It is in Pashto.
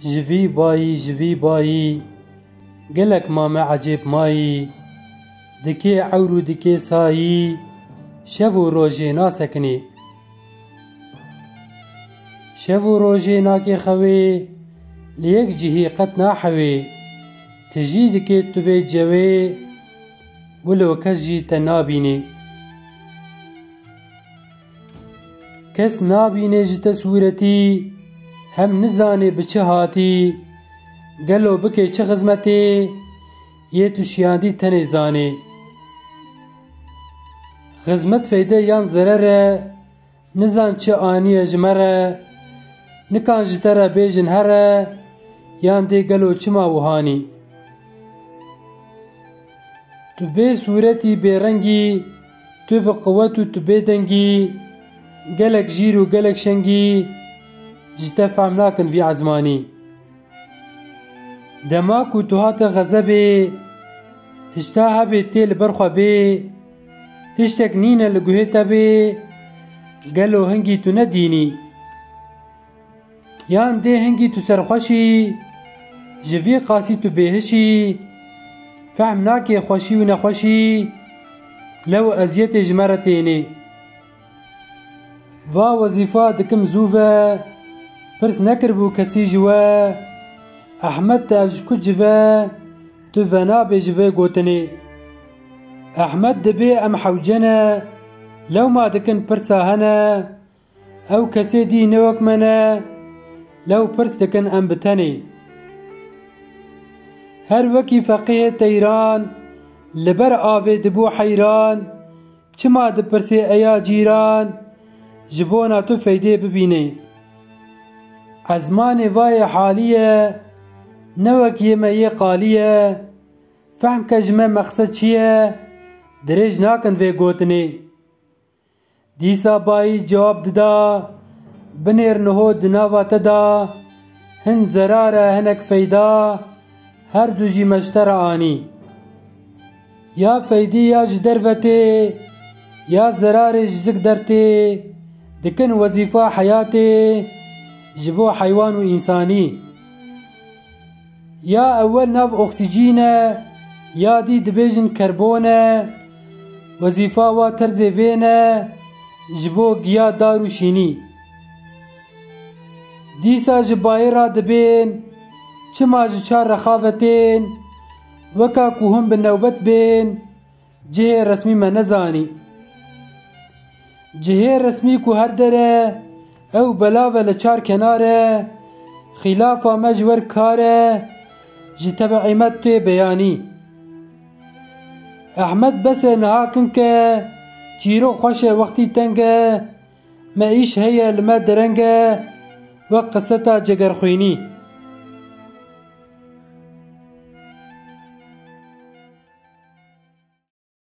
جوی بایی گلک مام عجیب مایی دکی عور و دکی سایی شب و روژه ناسکنی شب و روژه ناکی خوی لیک جهی قط ناحوی تجی دکی توی جوی ولو کس جی تنابینی کس نابینه جت صورتی هم نزانه بچه هاتی گلو بکه چه خزمتی یه تو شیاندی تنه زانه خزمت فیده یان ضرره نزان چه آنی اجمره نکان جتره بیجن هره یان ده گلو چما وحانی تو بی صورتی بی رنگی تو به قوت و تو بی دنگی گلک جیر و گلک شنگی جتا فهم ناکن في عزماني دماك و تهات غزبي تشتاها بي تيل برخوا بي تشتك نينا لقوهيتا بي قالو هنگي تو نديني يان دي هنگي تو سرخوشي جفي قاسي تو بيهشي فهم ناكي خوشي و نخوشي لو ازيت جمرتيني va وظيفة دكم زوفا پرس نکر بو کسی جوا احمد تاوج کج جوا تو فنا بی جوا گوتنی احمد دبی ام حوجنا لو ما دکن پرسا هنا او کسی دی نوک منا لو پرس دکن ام بتنی هر وکی فقیه تیران لبر آوه دبو حیران چما دپرسی ایا جیران جبونا تو فیده ببینی ازمان وای حالیه نوک یه قالیه فهم کجمه مقصد چیه دریج ناکن وی گوتنی دیسا بایی جواب ددا بنیر نهو دناوا تدا هن زراره هنک فیدا هر دو جی مشتر آنی یا فیدی یا جدروتی یا زراره جزک درتی دکن وظیفه حیاتی جبو حيوان و إنساني يا أول ناب أكسجين يا دي دبيجن كربون وظيفة و ترزيفين جبو گيا دارو شيني ديسا جبايرا دبين چما جچار رخاوتين وكا كوهم بالنوبت بين جهه رسمي ما نزاني جهه رسمي كو هر دره او بلاوه لچار کناره خلافا مجور کاره جی تبعیمت توی بیانی احمد بس نهاکن که چیرو خوش وقتی تنگه معیش هیا لما درنگه و قصتا جگر خوینی